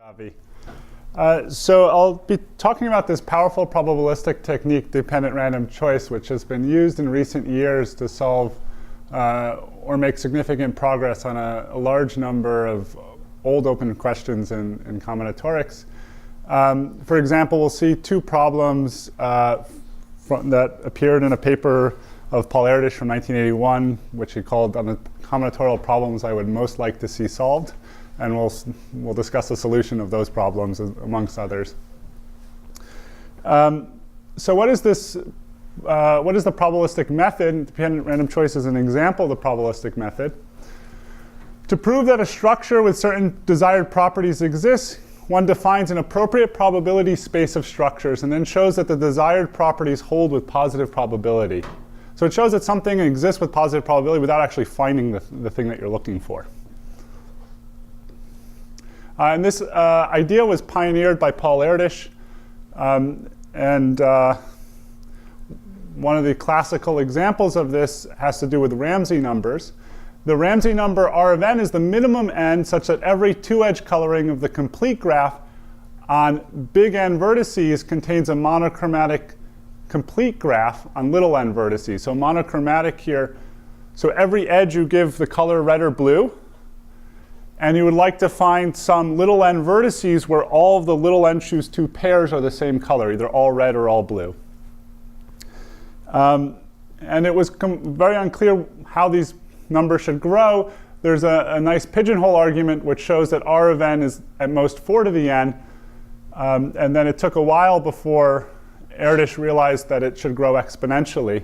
Avi. So I'll be talking about this powerful probabilistic technique, dependent random choice, which has been used in recent years to solve or make significant progress on a large number of old open questions in combinatorics. For example, we'll see two problems that appeared in a paper of Paul Erdős from 1981, which he called on the combinatorial problems I would most like to see solved. And we'll discuss the solution of those problems amongst others. So what is this? What is the probabilistic method? Dependent random choice is an example of the probabilistic method. To prove that a structure with certain desired properties exists, one defines an appropriate probability space of structures and then shows that the desired properties hold with positive probability. So it shows that something exists with positive probability without actually finding the thing that you're looking for. And this idea was pioneered by Paul Erdős. One of the classical examples of this has to do with Ramsey numbers. The Ramsey number R of n is the minimum n such that every two-edge coloring of the complete graph on big N vertices contains a monochromatic complete graph on little n vertices. So monochromatic here. So every edge you give the color red or blue. And you would like to find some little n vertices where all of the little n choose 2 pairs are the same color, either all red or all blue. And it was very unclear how these numbers should grow. There's a nice pigeonhole argument which shows that R of n is at most 4 to the n. And then it took a while before Erdős realized that it should grow exponentially.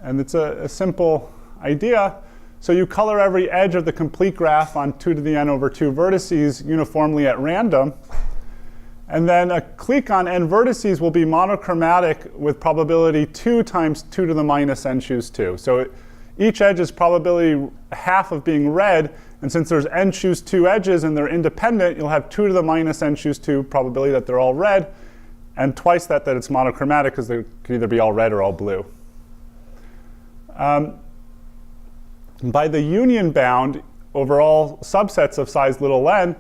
And it's a simple idea. So you color every edge of the complete graph on 2 to the n over 2 vertices uniformly at random. And then a clique on n vertices will be monochromatic with probability 2 times 2 to the minus n choose 2. So each edge is probability half of being red. And since there's n choose 2 edges and they're independent, you'll have 2 to the minus n choose 2 probability that they're all red. And twice that it's monochromatic because they could either be all red or all blue. By the union bound over all subsets of size little n,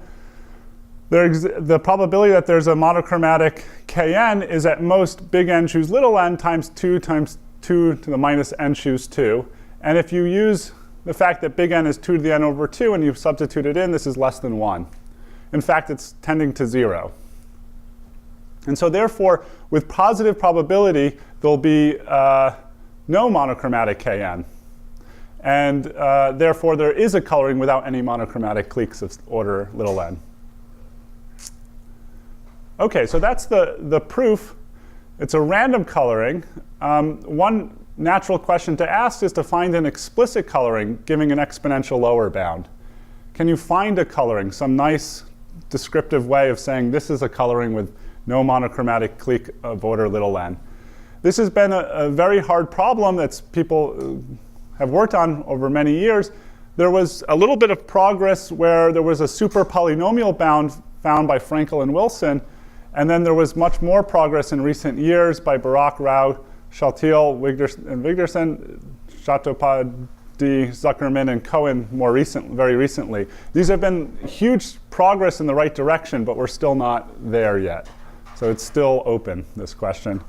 the probability that there's a monochromatic Kn is at most big N choose little n times 2 to the minus n choose 2. And if you use the fact that big N is 2 to the n over 2 and you substitute it in, this is less than 1. In fact, it's tending to 0. And so therefore, with positive probability, there'll be no monochromatic Kn. And therefore, there is a coloring without any monochromatic cliques of order little n. OK, so that's the proof. It's a random coloring. One natural question to ask is to find an explicit coloring giving an exponential lower bound. Can you find a coloring, some nice descriptive way of saying this is a coloring with no monochromatic clique of order little n? This has been a very hard problem that people have worked on over many years. There was a little bit of progress where there was a super polynomial bound found by Frankel and Wilson. And then there was much more progress in recent years by Barak, Rao, Shaltiel, Wigderson, Chattopadhyay, Zuckerman, and Cohen very recently. These have been huge progress in the right direction, but we're still not there yet. So it's still open, this question.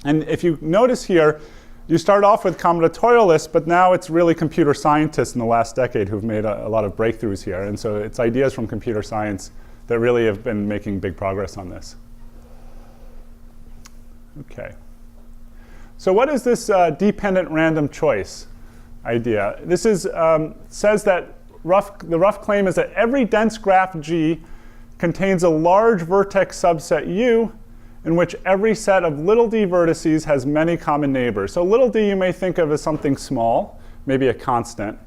And if you notice here, you start off with combinatorialists, but now it's really computer scientists in the last decade who've made a lot of breakthroughs here. And so it's ideas from computer science that really have been making big progress on this. OK. So what is this dependent random choice idea? This is, says that the rough claim is that every dense graph G contains a large vertex subset U in which every set of little d vertices has many common neighbors. So little d you may think of as something small, maybe a constant.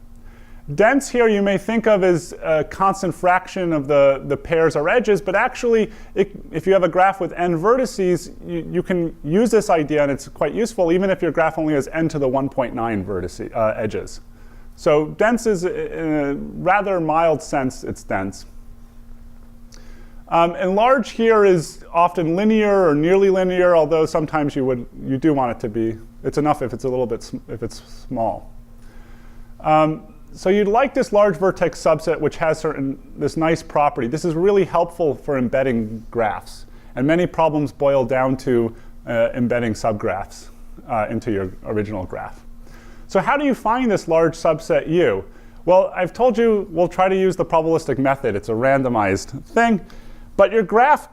Dense here you may think of as a constant fraction of the pairs or edges, but actually if you have a graph with n vertices, you can use this idea and it's quite useful even if your graph only has n to the 1.9 edges. So dense is, in a rather mild sense, it's dense. And large here is often linear or nearly linear, although sometimes you do want it to be. It's enough if it's a little bit if it's small. So you'd like this large vertex subset which has this nice property. This is really helpful for embedding graphs. And many problems boil down to embedding subgraphs into your original graph. So how do you find this large subset U? Well, I've told you we'll try to use the probabilistic method. It's a randomized thing. But your graph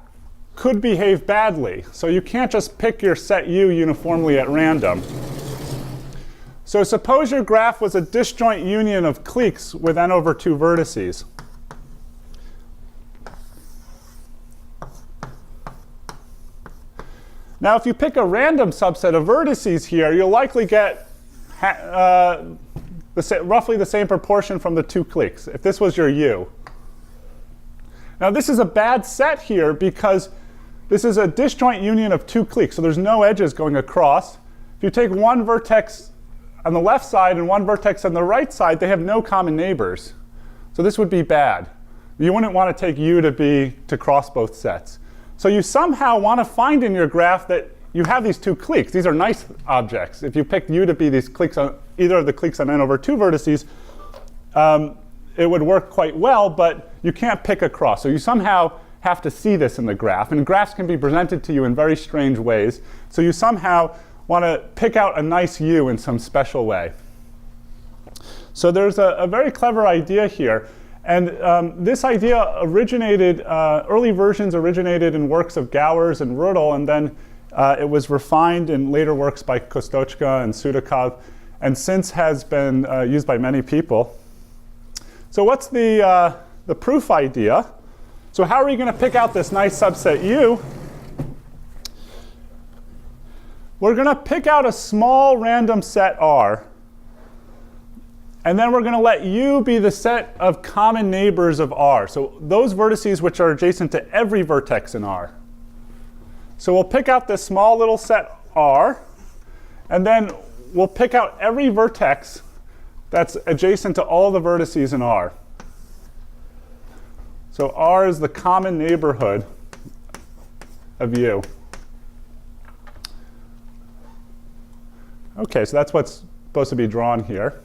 could behave badly. So you can't just pick your set U uniformly at random. So suppose your graph was a disjoint union of cliques with n over 2 vertices. Now, if you pick a random subset of vertices here, you'll likely get roughly the same proportion from the 2 cliques, if this was your U. Now, this is a bad set here because this is a disjoint union of 2 cliques, so there's no edges going across. If you take one vertex on the left side and one vertex on the right side, they have no common neighbors. So this would be bad. You wouldn't want to take U to cross both sets. So you somehow want to find in your graph that you have these 2 cliques. These are nice objects. If you picked U to be these cliques on either of the cliques on n over 2 vertices, it would work quite well, but you can't pick across. So you somehow have to see this in the graph. And graphs can be presented to you in very strange ways. So you somehow want to pick out a nice U in some special way. So there's a very clever idea here. And this idea originated, early versions originated in works of Gowers and Rudel, and then it was refined in later works by Kostochka and Sudakov, and since has been used by many people. So what's the proof idea? So how are we going to pick out this nice subset U? We're going to pick out a small random set R. And then we're going to let U be the set of common neighbors of R. So those vertices which are adjacent to every vertex in R. So we'll pick out this small little set R. And then we'll pick out every vertex that's adjacent to all the vertices in R. So R is the common neighborhood of U. OK, so that's what's supposed to be drawn here.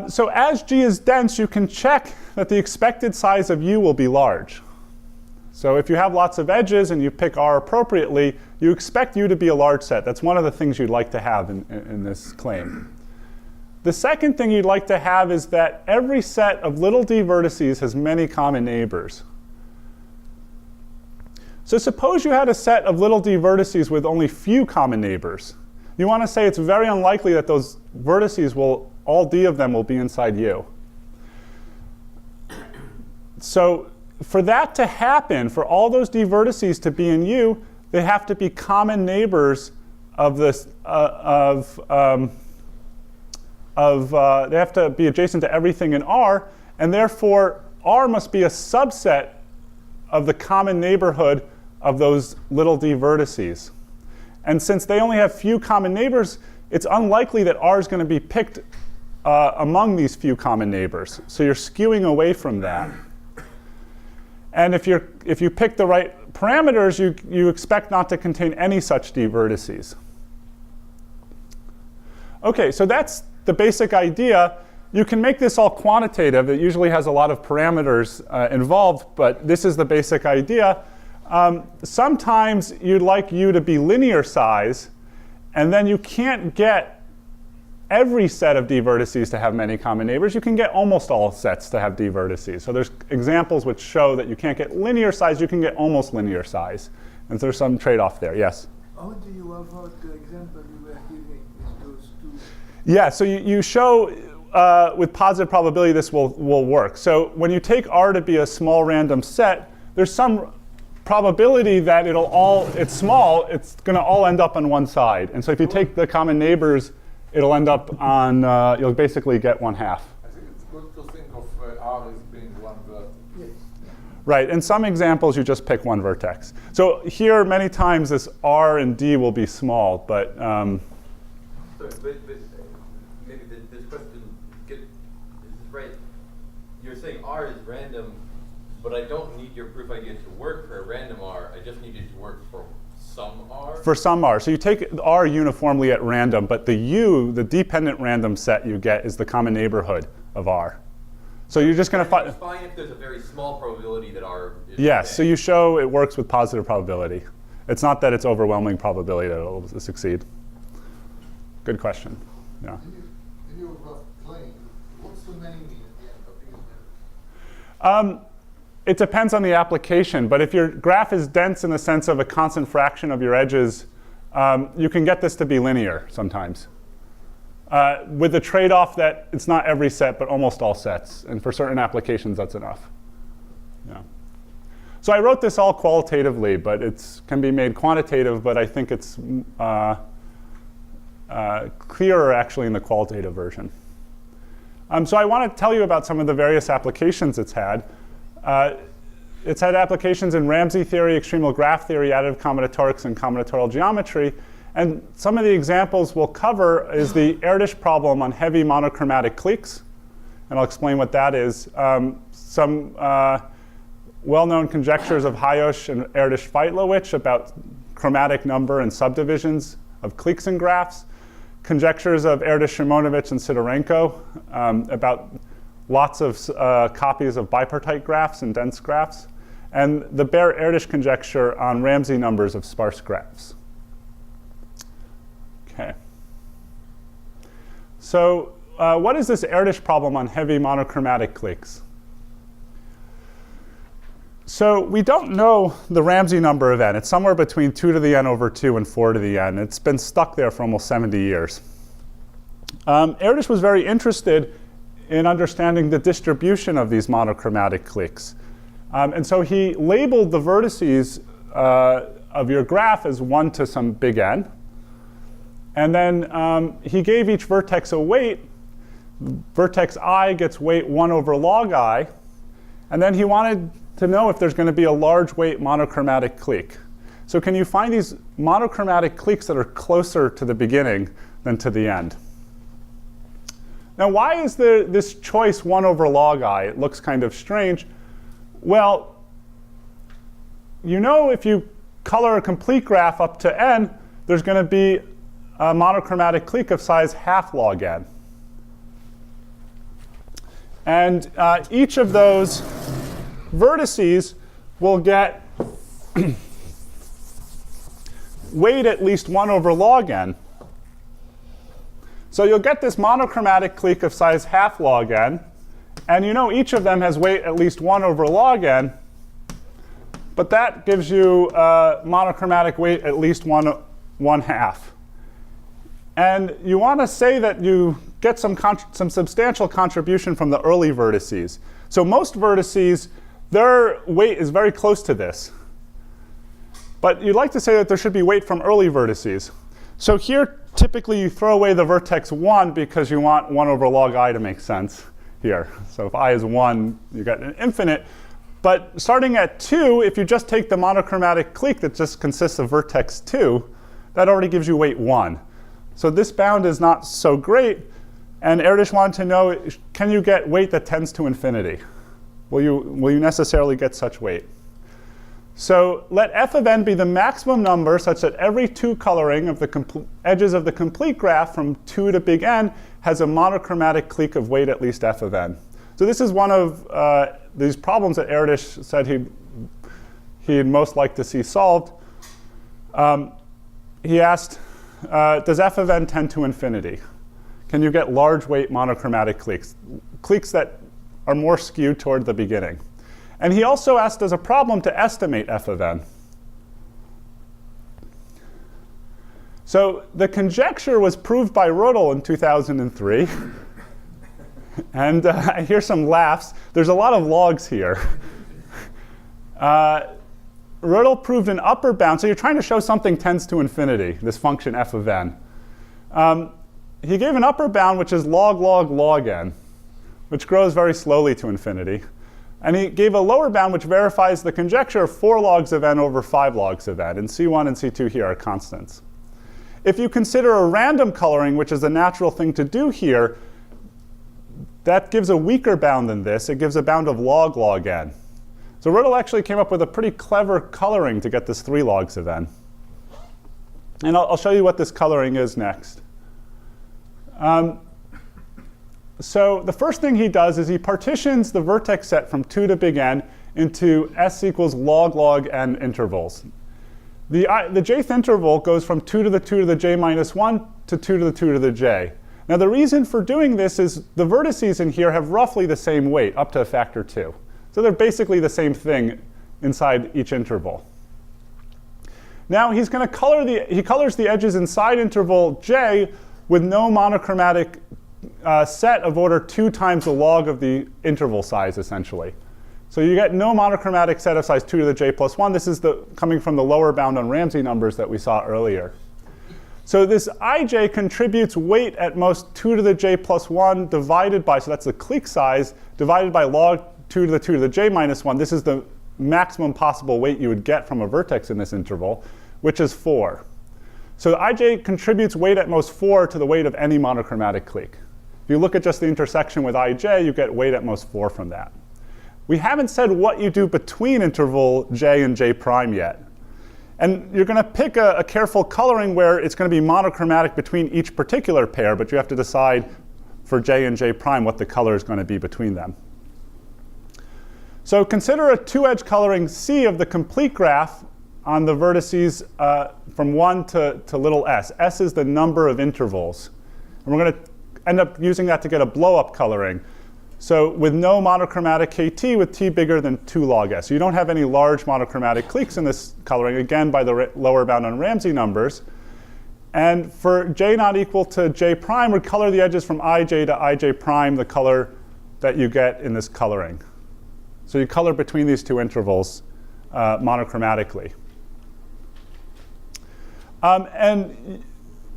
So as G is dense, you can check that the expected size of U will be large. So if you have lots of edges and you pick R appropriately, you expect U to be a large set. That's one of the things you'd like to have in this claim. The second thing you'd like to have is that every set of little d vertices has many common neighbors. So suppose you had a set of little d vertices with only few common neighbors. You want to say it's very unlikely that those vertices will, all d of them will be inside U. So for that to happen, for all those d vertices to be in U, they have to be common neighbors of this, they have to be adjacent to everything in R, and therefore R must be a subset of the common neighborhood of those little d vertices. And since they only have few common neighbors, it's unlikely that R is going to be picked among these few common neighbors. So you're skewing away from that. And if you pick the right parameters, you expect not to contain any such d vertices. OK, so that's the basic idea. You can make this all quantitative. It usually has a lot of parameters involved, but this is the basic idea. Sometimes you'd like U to be linear size, and then you can't get every set of d vertices to have many common neighbors. You can get almost all sets to have d vertices. So there's examples which show that you can't get linear size, you can get almost linear size. And so there's some trade-off there. Yes? How do you avoid the example you were giving with those two? Yeah, so you show with positive probability this will work. So when you take R to be a small random set, there's some probability that it's small, it's going to all end up on one side. And so if you take the common neighbors, it'll end up on, you'll basically get 1/2. I think it's good to think of R as being one vertex. Yes. Right, in some examples you just pick one vertex. So here many times this R and D will be small, but Sorry, but maybe this question is right. You're saying R is random, but I don't need your proof idea to work for a random R. I just need it to work for some R? For some R. So you take R uniformly at random, but the U, the dependent random set you get, is the common neighborhood of R. So you're just going to find. It's fine if there's a very small probability that R is Yes, okay. so you show it works with positive probability. It's not that it's overwhelming probability that it'll succeed. Good question. Yeah. In your rough claim, what's the many mean at the end of these methods? It depends on the application, but if your graph is dense in the sense of a constant fraction of your edges, you can get this to be linear sometimes. With the trade-off that it's not every set, but almost all sets. And for certain applications, that's enough. Yeah. So I wrote this all qualitatively, but it can be made quantitative, but I think it's clearer actually in the qualitative version. So I want to tell you about some of the various applications it's had. It's had applications in Ramsey theory, extremal graph theory, additive combinatorics, and combinatorial geometry. And some of the examples we'll cover is the Erdős problem on heavy monochromatic cliques. And I'll explain what that is. Some well-known conjectures of TAJÓS and Erdős-Feitlowicz about chromatic number and subdivisions of cliques and graphs. Conjectures of Erdős-Szymonovich and Sidorenko about lots of copies of bipartite graphs and dense graphs. And the Baer-Erdős conjecture on Ramsey numbers of sparse graphs. Okay. So what is this Erdős problem on heavy monochromatic cliques? So we don't know the Ramsey number of n. It's somewhere between 2 to the n over 2 and 4 to the n. It's been stuck there for almost 70 years. Erdős was very interested in understanding the distribution of these monochromatic cliques. And so he labeled the vertices of your graph as 1 to some big N. And then he gave each vertex a weight. Vertex I gets weight 1 over log I. And then he wanted to know if there's going to be a large weight monochromatic clique. So can you find these monochromatic cliques that are closer to the beginning than to the end? Now, why is there this choice 1 over log I? It looks kind of strange. Well, you know if you color a complete graph up to n, there's going to be a monochromatic clique of size half log n. And each of those vertices will get weight at least 1 over log n. So you'll get this monochromatic clique of size half log n. And you know each of them has weight at least 1 over log n. But that gives you monochromatic weight at least 1 half. And you want to say that you get some substantial contribution from the early vertices. So most vertices, their weight is very close to this. But you'd like to say that there should be weight from early vertices. So here, typically, you throw away the vertex 1 because you want 1 over log I to make sense here. So if I is 1, you get an infinite. But starting at 2, if you just take the monochromatic clique that just consists of vertex 2, that already gives you weight 1. So this bound is not so great. And Erdős wanted to know, can you get weight that tends to infinity? Will you necessarily get such weight? So let f of n be the maximum number such that every 2 coloring of the edges of the complete graph from 2 to big N has a monochromatic clique of weight at least f of n. So this is one of these problems that Erdős said he'd most like to see solved. He asked, does f of n tend to infinity? Can you get large weight monochromatic cliques? Cliques that are more skewed toward the beginning. And he also asked as a problem to estimate f of n. So the conjecture was proved by Rödl in 2003. And I hear some laughs. There's a lot of logs here. Rödl proved an upper bound. So you're trying to show something tends to infinity, this function f of n. He gave an upper bound, which is log log log n, which grows very slowly to infinity. And he gave a lower bound, which verifies the conjecture of 4 logs of n over 5 logs of n. And C1 and C2 here are constants. If you consider a random coloring, which is a natural thing to do here, that gives a weaker bound than this. It gives a bound of log log n. So Rödl actually came up with a pretty clever coloring to get this 3 logs of n. And I'll show you what this coloring is next. So the first thing he does is he partitions the vertex set from 2 to big N into S equals log n intervals. The jth interval goes from 2 to the 2 to the j minus 1 to 2 to the 2 to the j. Now the reason for doing this is the vertices in here have roughly the same weight, up to a factor 2. So they're basically the same thing inside each interval. Now he's going to he colors the edges inside interval j with no monochromatic set of order 2 times the log of the interval size, essentially. So you get no monochromatic set of size 2 to the j plus 1. This is coming from the lower bound on Ramsey numbers that we saw earlier. So this ij contributes weight at most 2 to the j plus 1 divided by, so that's the clique size, divided by log 2 to the 2 to the j minus 1. This is the maximum possible weight you would get from a vertex in this interval, which is 4. So ij contributes weight at most 4 to the weight of any monochromatic clique. If you look at just the intersection with ij, you get weight at most 4 from that. We haven't said what you do between interval j and j prime yet. And you're going to pick a careful coloring where it's going to be monochromatic between each particular pair, but you have to decide for j and j prime what the color is going to be between them. So consider a 2-edge coloring C of the complete graph on the vertices from 1 to little s. S is the number of intervals. And we're going to end up using that to get a blow-up coloring. So with no monochromatic kt with t bigger than 2 log s. So you don't have any large monochromatic cliques in this coloring, again by the lower bound on Ramsey numbers. And for j not equal to j prime, we color the edges from ij to ij prime, the color that you get in this coloring. So you color between these 2 intervals monochromatically. And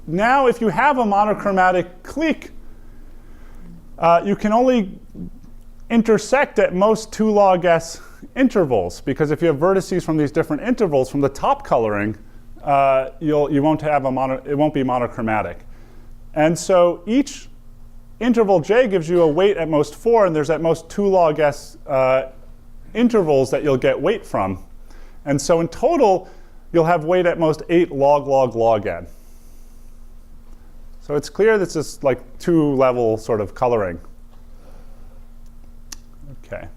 now if you have a monochromatic clique, you can only intersect at most 2 log s intervals, because if you have vertices from these different intervals from the top coloring, it won't be monochromatic. And so each interval j gives you a weight at most 4, and there's at most 2 log s intervals that you'll get weight from. And so in total, you'll have weight at most 8 log n. So it's clear this is like 2-level sort of coloring. Okay.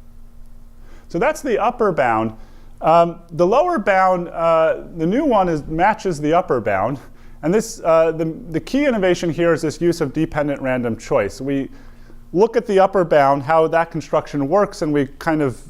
So that's the upper bound. The lower bound, the new one matches the upper bound. And this, the key innovation here is this use of dependent random choice. We look at the upper bound, how that construction works, and we kind of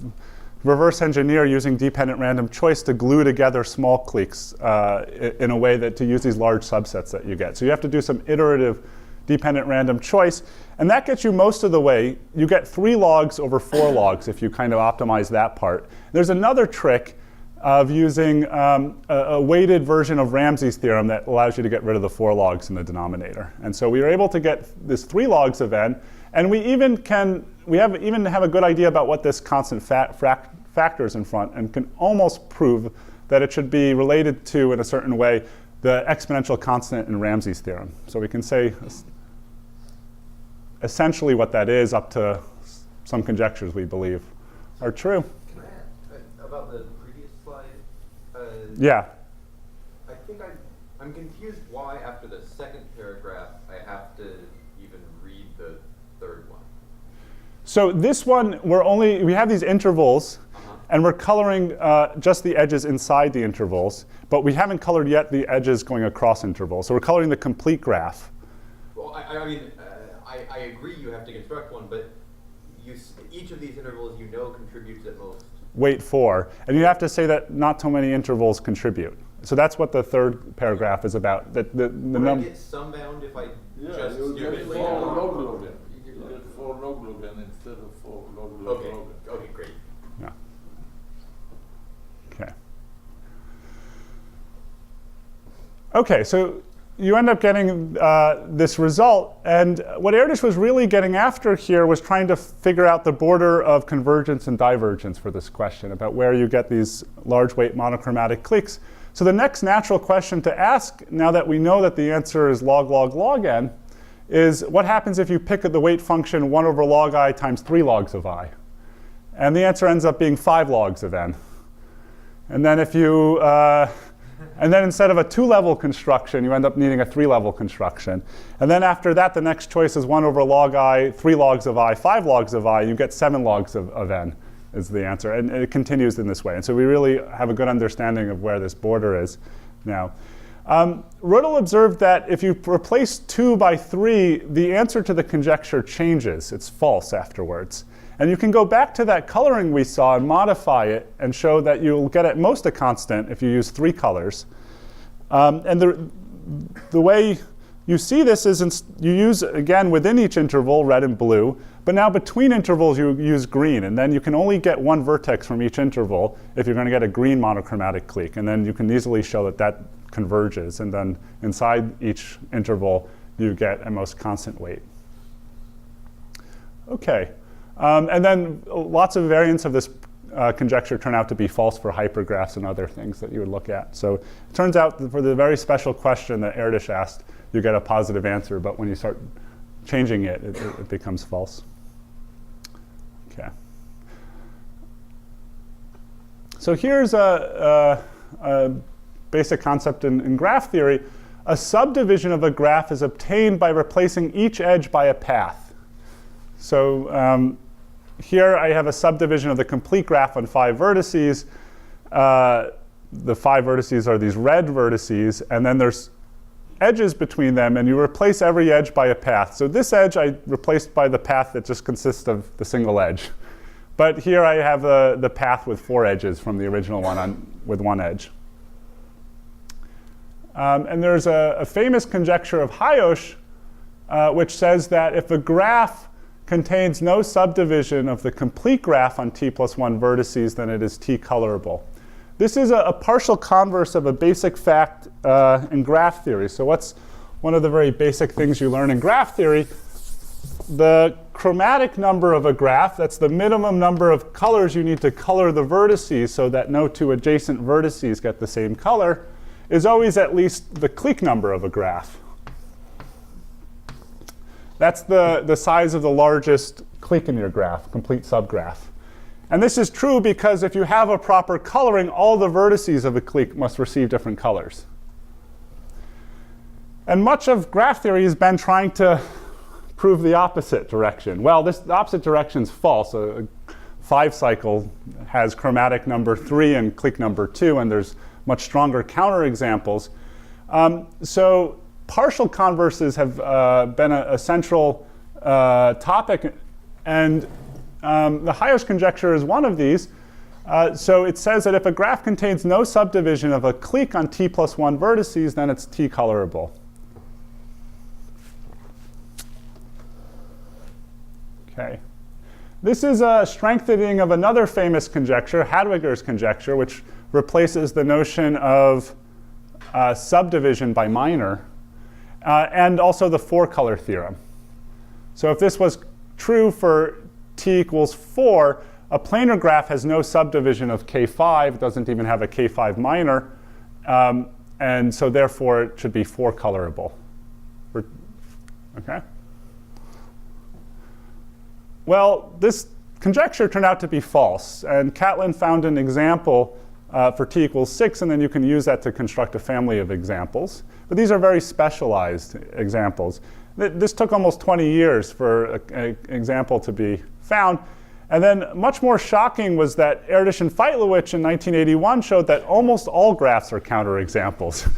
reverse engineer using dependent random choice to glue together small cliques in a way that to use these large subsets that you get. So you have to do some iterative dependent random choice, and that gets you most of the way. You get 3 logs over 4 logs if you kind of optimize that part. There's another trick of using a weighted version of Ramsey's theorem that allows you to get rid of the 4 logs in the denominator. And so we were able to get this 3 logs of n, and we even have a good idea about what this constant factors in front, and can almost prove that it should be related to, in a certain way, the exponential constant in Ramsey's theorem. So we can say essentially what that is up to some conjectures we believe are true. Can I ask about the previous slide? Yeah. I think I'm confused why after the second paragraph I have to even read the third one. So this one, we have these intervals, and we're coloring just the edges inside the intervals, but we haven't colored yet the edges going across intervals. So we're coloring the complete graph. Well, I mean, I agree you have to construct one, but each of these intervals contributes at most weight 4. And you have to say that not too many intervals contribute. So that's what the third paragraph is about. Would I get some bound if I just you do get it 4 later? log log n. You get 4 log log n instead of 4 log log Okay. log n. Okay, great. Yeah. Okay. Okay, so you end up getting this result, and what Erdős was really getting after here was trying to figure out the border of convergence and divergence for this question about where you get these large weight monochromatic cliques. So the next natural question to ask, now that we know that the answer is log log log n, is what happens if you pick the weight function 1 over log I times 3 logs of I? And the answer ends up being 5 logs of n. And then if you And then instead of a 2-level construction, you end up needing a 3-level construction. And then after that, the next choice is 1 over log I, 3 logs of I, 5 logs of I. You get 7 logs of n is the answer. And it continues in this way. And so we really have a good understanding of where this border is now. Rödl observed that if you replace 2 by 3, the answer to the conjecture changes. It's false afterwards. And you can go back to that coloring we saw and modify it and show that you'll get at most a constant if you use 3 colors. And the way you see this is you use, again, within each interval, red and blue. But now between intervals, you use green. And then you can only get 1 vertex from each interval if you're going to get a green monochromatic clique. And then you can easily show that that converges. And then inside each interval, you get a most constant weight. OK. And then lots of variants of this conjecture turn out to be false for hypergraphs and other things that you would look at. So it turns out that for the very special question that Erdős asked, you get a positive answer. But when you start changing it, it becomes false. OK. So here's a basic concept in graph theory. A subdivision of a graph is obtained by replacing each edge by a path. So here I have a subdivision of the complete graph on 5 vertices. The 5 vertices are these red vertices, and then there's edges between them, and you replace every edge by a path. So this edge I replaced by the path that just consists of the single edge. But here I have the path with 4 edges from the original one with 1 edge. And there's a famous conjecture of TAJÓS, which says that if a graph contains no subdivision of the complete graph on t plus 1 vertices, then it is t colorable. This is a partial converse of a basic fact in graph theory. So what's one of the very basic things you learn in graph theory? The chromatic number of a graph, that's the minimum number of colors you need to color the vertices so that no 2 adjacent vertices get the same color, is always at least the clique number of a graph. That's the size of the largest clique in your graph, complete subgraph. And this is true because if you have a proper coloring, all the vertices of a clique must receive different colors. And much of graph theory has been trying to prove the opposite direction. Well, the opposite direction is false. A 5 cycle has chromatic number 3 and clique number 2, and there's much stronger counterexamples. So partial converses have been a central topic, and the TAJÓS conjecture is one of these. So it says that if a graph contains no subdivision of a clique on t plus 1 vertices, then it's t colorable. Okay. This is a strengthening of another famous conjecture, Hadwiger's conjecture, which replaces the notion of subdivision by minor, and also the 4-color theorem. So if this was true for t equals 4, a planar graph has no subdivision of k5, doesn't even have a k5 minor, and so therefore it should be 4-colorable. Okay? Well, this conjecture turned out to be false, and Catlin found an example for t equals 6, and then you can use that to construct a family of examples. But these are very specialized examples. This took almost 20 years for an example to be found. And then much more shocking was that Erdős and Feitlowicz in 1981 showed that almost all graphs are counterexamples.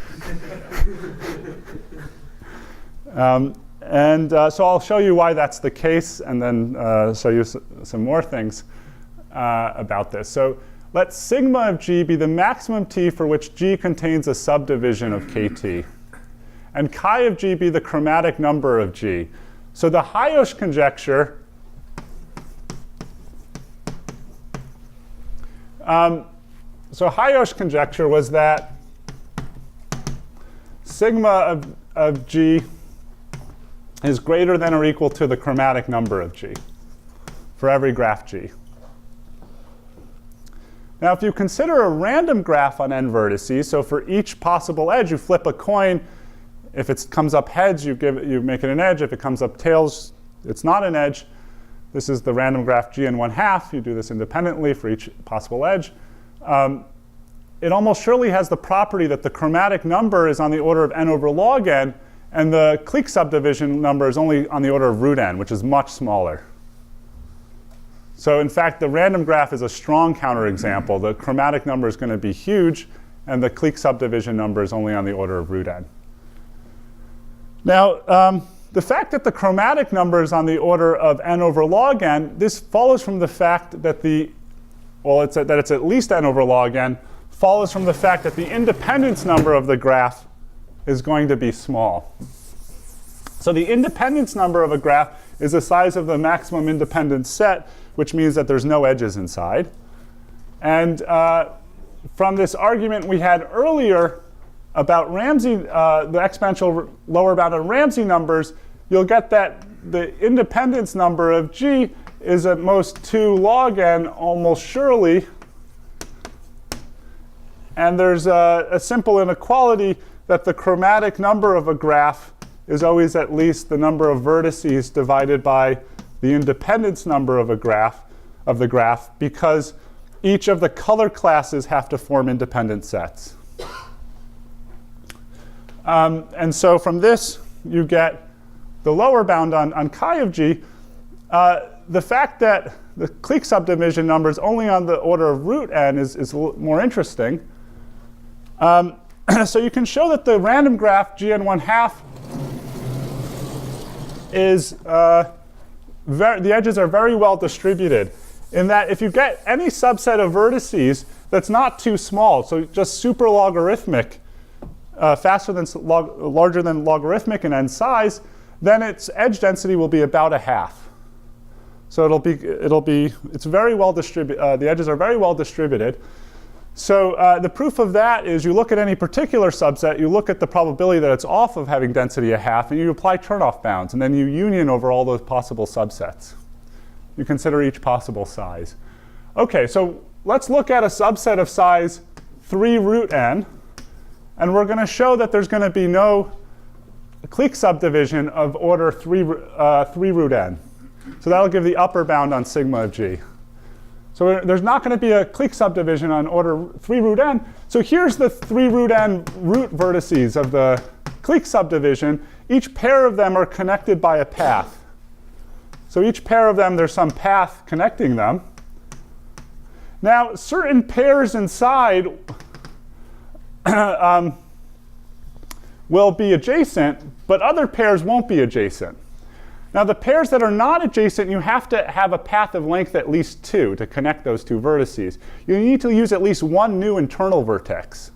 So I'll show you why that's the case, and then show you some more things about this. So let sigma of g be the maximum t for which g contains a subdivision of kt. And chi of g be the chromatic number of g. So the TAJÓS conjecture TAJÓS conjecture was that sigma of g is greater than or equal to the chromatic number of g for every graph g. Now, if you consider a random graph on n vertices, so for each possible edge, you flip a coin. If it comes up heads, you make it an edge. If it comes up tails, it's not an edge. This is the random graph g in 1/2. You do this independently for each possible edge. it almost surely has the property that the chromatic number is on the order of n over log n, and the clique subdivision number is only on the order of root n, which is much smaller. So in fact, the random graph is a strong counterexample. The chromatic number is going to be huge, and the clique subdivision number is only on the order of root n. Now, the fact that the chromatic number is on the order of n over log n, this follows from the fact that it's at least n over log n, follows from the fact that the independence number of the graph is going to be small. So the independence number of a graph is the size of the maximum independent set, which means that there's no edges inside. And from this argument we had earlier about RAMSEY, the exponential lower bound of RAMSEY numbers, you'll get that the independence number of G is at most 2 log n almost surely. And there's a simple inequality that the chromatic number of a graph is always at least the number of vertices divided by the independence number of the graph, because each of the color classes have to form independent sets. And so from this, you get the lower bound on chi of G. The fact that the clique subdivision number is only on the order of root n is more interesting. So you can show that the random graph gn1/2 is, the edges are very well distributed, in that if you get any subset of vertices that's not too small, so just super logarithmic, larger than logarithmic in n size, then its edge density will be about 1/2. So it's very well distributed. The edges are very well distributed. So the proof of that is you look at any particular subset, you look at the probability that it's off of having density 1/2, and you apply turnoff bounds, and then you union over all those possible subsets. You consider each possible size. OK, so let's look at a subset of size 3 root n, and we're going to show that there's going to be no clique subdivision of order 3 root n. So that'll give the upper bound on sigma of G. So there's not going to be a clique subdivision on order 3 root n. So here's the 3 root n root vertices of the clique subdivision. Each pair of them are connected by a path. So each pair of them, there's some path connecting them. Now, certain pairs inside will be adjacent, but other pairs won't be adjacent. Now, the pairs that are not adjacent, you have to have a path of length at least 2 to connect those two vertices. You need to use at least one new internal vertex.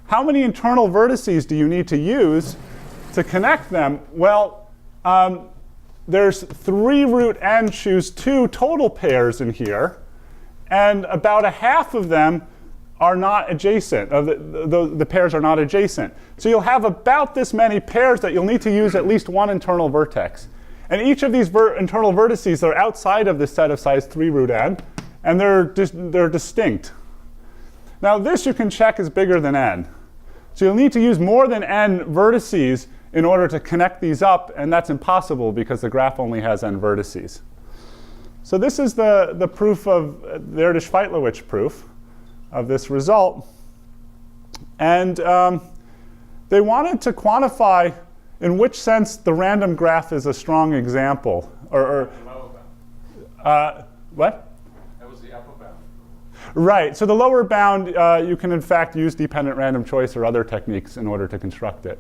How many internal vertices do you need to use to connect them? Well, there's 3 root n choose 2 total pairs in here, and about 1/2 of them are not adjacent. The pairs are not adjacent. So you'll have about this many pairs that you'll need to use at least one internal vertex. And each of these internal vertices are outside of this set of size 3 root n, and they're distinct. Now this you can check is bigger than n. So you'll need to use more than n vertices in order to connect these up, and that's impossible because the graph only has n vertices. So this is the proof of the Erdős-Fejtłowicz proof of this result. And they wanted to quantify in which sense the random graph is a strong example. Lower bound. What? That was the upper bound. Right. So the lower bound, you can in fact use dependent random choice or other techniques in order to construct it.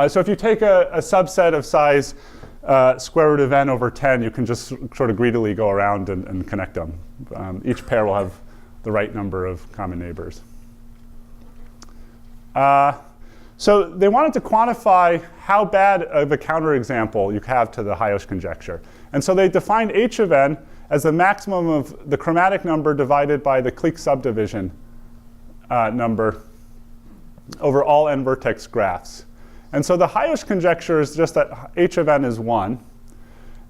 So if you take a subset of size square root of n over 10, you can just sort of greedily go around and connect them. Each pair will have the right number of common neighbors. So they wanted to quantify how bad of a counterexample you have to the TAJÓS conjecture. And so they defined h of n as the maximum of the chromatic number divided by the clique subdivision number over all n vertex graphs. And so the TAJÓS conjecture is just that h of n is 1.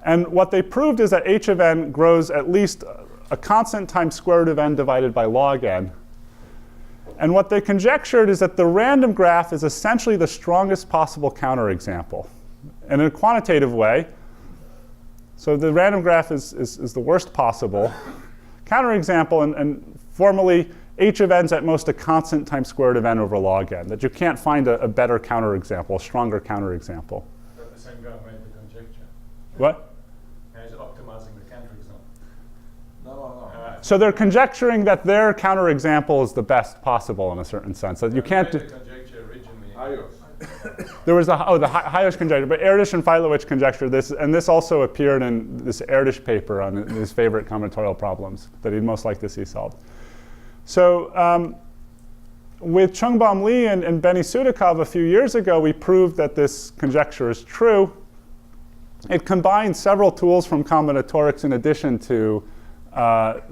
And what they proved is that h of n grows at least a constant times square root of n divided by log n. And what they conjectured is that the random graph is essentially the strongest possible counterexample in a quantitative way. So the random graph is the worst possible counterexample, and formally h of n is at most a constant times square root of n over log n, that you can't find a better counterexample, a stronger counterexample. But the same guy made the conjecture. What? And he's optimizing the counterexample. No. So they're conjecturing that their counterexample is the best possible in a certain sense. That you can't Made do. the conjecture originally. TAJÓS. There was the TAJÓS conjecture, but Erdős and Feilowich conjecture this, and this also appeared in this Erdős paper on his favorite combinatorial problems that he'd most like to see solved. So with Chungbaum Lee and Benny Sudakov a few years ago, we proved that this conjecture is true. It combines several tools from combinatorics in addition to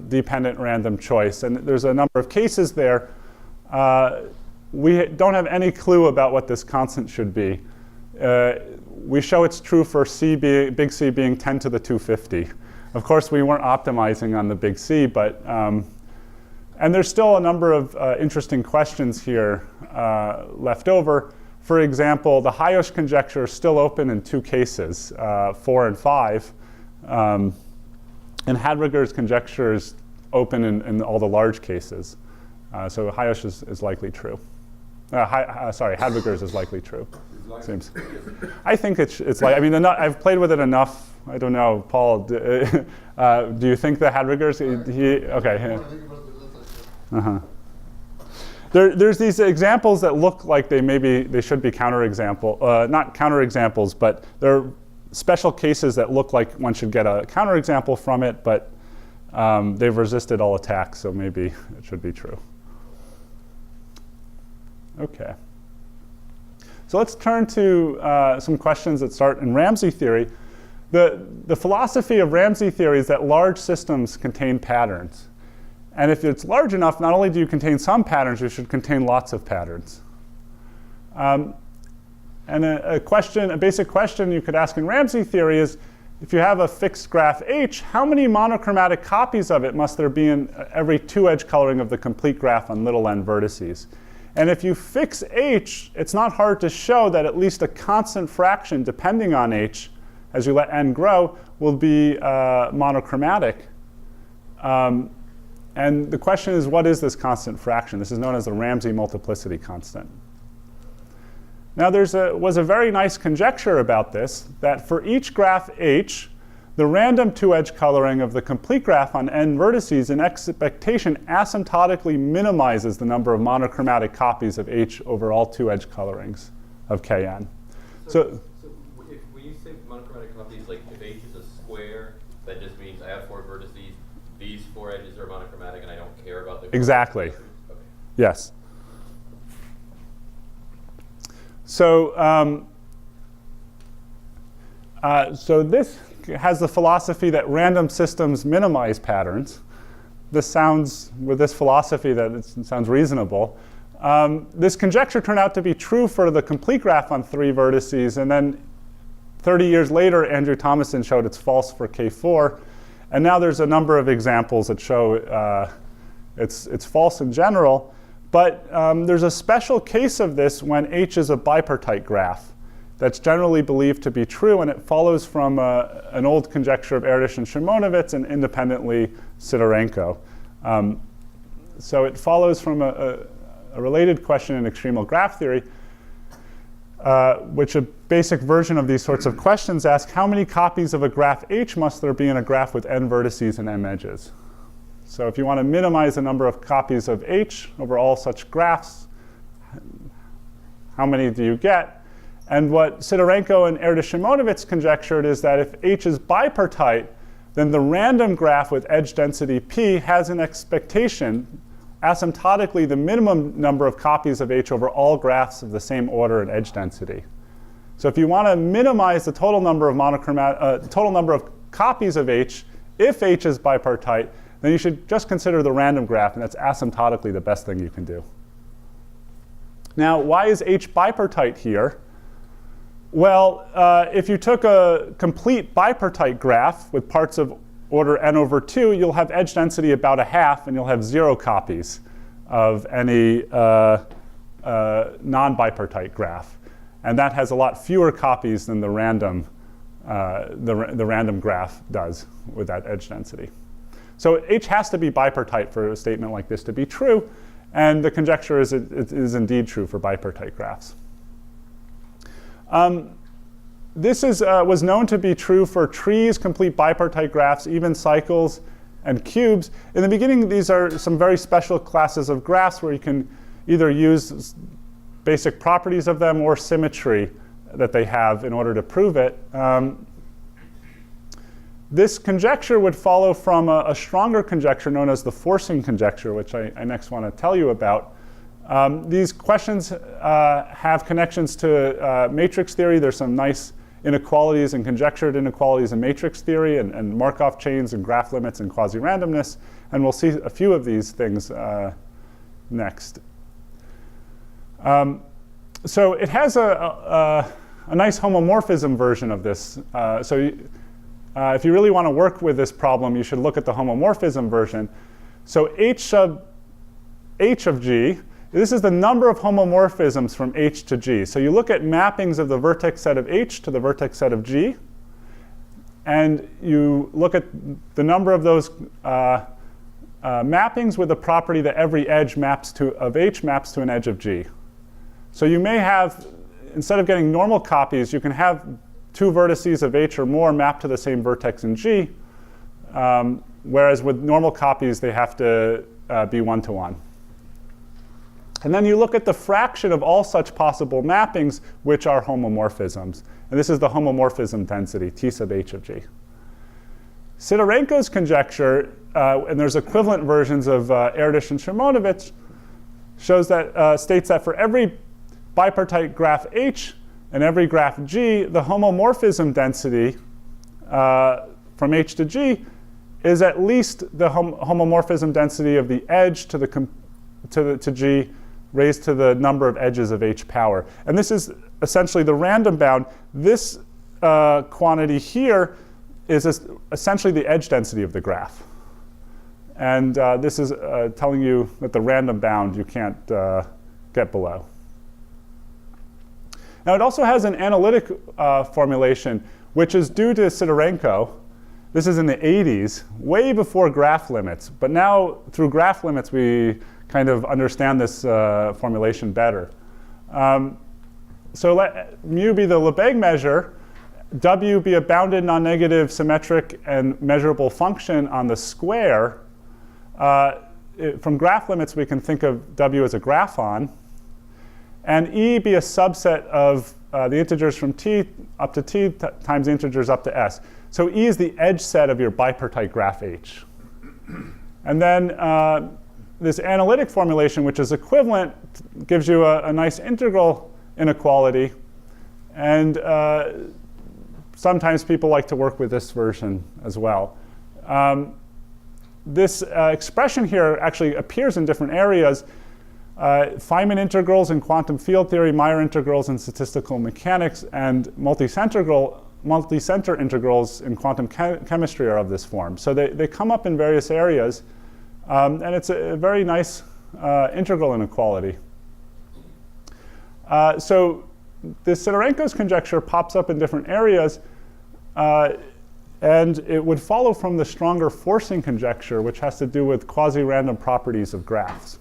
dependent random choice, and there's a number of cases there. We don't have any clue about what this constant should be. We show it's true for big C being 10 to the 250. Of course, we weren't optimizing on the big C, but and there's still a number of interesting questions here left over. For example, the TAJÓS conjecture is still open in two cases, 4 and 5. And Hadwiger's conjecture is open in all the large cases. So TAJÓS is likely true. Hadwiger's is likely true. Seems. I think it's like, I mean, I've played with it enough. I don't know, Paul, do you think the Hadwiger's, okay. Uh-huh. There's these examples that look like they should be counterexample, not counterexamples, but they're special cases that look like one should get a counterexample from it, but they've resisted all attacks, so maybe it should be true. Okay. So let's turn to some questions that start in Ramsey theory. The philosophy of Ramsey theory is that large systems contain patterns. And if it's large enough, not only do you contain some patterns, you should contain lots of patterns. And a basic question you could ask in Ramsey theory is, if you have a fixed graph H, how many monochromatic copies of it must there be in every two-edge coloring of the complete graph on little n vertices? And if you fix H, it's not hard to show that at least a constant fraction, depending on H, as you let n grow, will be monochromatic. And the question is, what is this constant fraction? This is known as the Ramsey multiplicity constant. Now was a very nice conjecture about this, that for each graph H, the random two-edge coloring of the complete graph on n vertices in expectation asymptotically minimizes the number of monochromatic copies of H over all two-edge colorings of Kn. So if when you say monochromatic copies, like if H is a square, that just means I have 4 vertices, these 4 edges are monochromatic, and I don't care about the exactly. Okay. Yes. So so this has the philosophy that random systems minimize patterns. This sounds, with this philosophy, that it sounds reasonable. This conjecture turned out to be true for the complete graph on 3 vertices, and then 30 years later, Andrew Thomason showed it's false for K4. And now there's a number of examples that show it's false in general. But there's a special case of this when H is a bipartite graph that's generally believed to be true, and it follows from an old conjecture of Erdős and Szymonovitz and independently Sidorenko. So it follows from a related question in extremal graph theory, which a basic version of these sorts of questions ask, how many copies of a graph H must there be in a graph with n vertices and m edges? So if you want to minimize the number of copies of H over all such graphs, how many do you get? And what Sidorenko and Erdős-Szymonovitz conjectured is that if H is bipartite, then the random graph with edge density P has an expectation, asymptotically the minimum number of copies of H over all graphs of the same order and edge density. So if you want to minimize the total number of total number of copies of H, if H is bipartite, then you should just consider the random graph, and that's asymptotically the best thing you can do. Now, why is H bipartite here? Well, if you took a complete bipartite graph with parts of order n over 2, you'll have edge density about 1/2, and you'll have 0 copies of any non-bipartite graph. And that has a lot fewer copies than the random graph does with that edge density. So H has to be bipartite for a statement like this to be true, and the conjecture is it is indeed true for bipartite graphs. This was known to be true for trees, complete bipartite graphs, even cycles, and cubes. In the beginning, these are some very special classes of graphs where you can either use basic properties of them or symmetry that they have in order to prove it. This conjecture would follow from a stronger conjecture known as the forcing conjecture, which I next want to tell you about. These questions have connections to matrix theory. There's some nice inequalities and conjectured inequalities in matrix theory and Markov chains and graph limits and quasi-randomness. And we'll see a few of these things next. So it has a nice homomorphism version of this. If you really want to work with this problem, you should look at the homomorphism version. So H of G, this is the number of homomorphisms from H to G. So you look at mappings of the vertex set of H to the vertex set of G, and you look at the number of those mappings with the property that every edge of H maps to an edge of G. So you may have, instead of getting normal copies, you can have two vertices of H or more mapped to the same vertex in G, whereas with normal copies, they have to be one-to-one. And then you look at the fraction of all such possible mappings, which are homomorphisms. And this is the homomorphism density, T sub H of G. Sidorenko's conjecture, and there's equivalent versions of Erdős and Szymonovitch, shows that states that for every bipartite graph H and every graph G, the homomorphism density from H to G is at least the homomorphism density of the edge to G raised to the number of edges of H power. And this is essentially the random bound. This quantity here is essentially the edge density of the graph. And this is telling you that the random bound you can't get below. Now it also has an analytic formulation, which is due to Sidorenko. This is in the 80s, way before graph limits. But now, through graph limits, we kind of understand this formulation better. So let mu be the Lebesgue measure, W be a bounded, non-negative, symmetric, and measurable function on the square. From graph limits, we can think of W as a graphon. And E be a subset of the integers from T up to T times the integers up to S. So E is the edge set of your bipartite graph H. And then this analytic formulation, which is equivalent, gives you a nice integral inequality. And sometimes people like to work with this version as well. This expression here actually appears in different areas. Feynman integrals in quantum field theory, Meyer integrals in statistical mechanics, and multi-center integrals in quantum chemistry are of this form. So they come up in various areas, and it's a very nice integral inequality. So this Sidorenko's conjecture pops up in different areas, and it would follow from the stronger forcing conjecture, which has to do with quasi-random properties of graphs.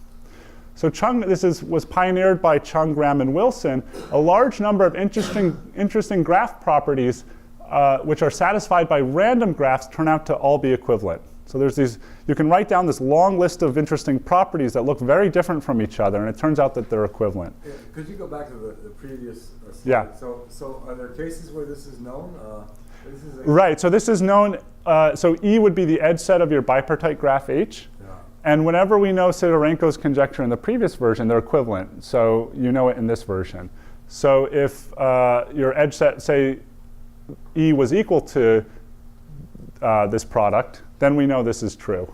So this was pioneered by Chung, Graham, and Wilson. A large number of interesting graph properties which are satisfied by random graphs turn out to all be equivalent. So there's these, you can write down this long list of interesting properties that look very different from each other, and it turns out that they're equivalent. Yeah, could you go back to the previous slide? Yeah. So are there cases where this is known? Right, so this is known, so E would be the edge set of your bipartite graph H. And whenever we know Sidorenko's conjecture in the previous version, they're equivalent. So you know it in this version. So if your edge set, say, E was equal to this product, then we know this is true.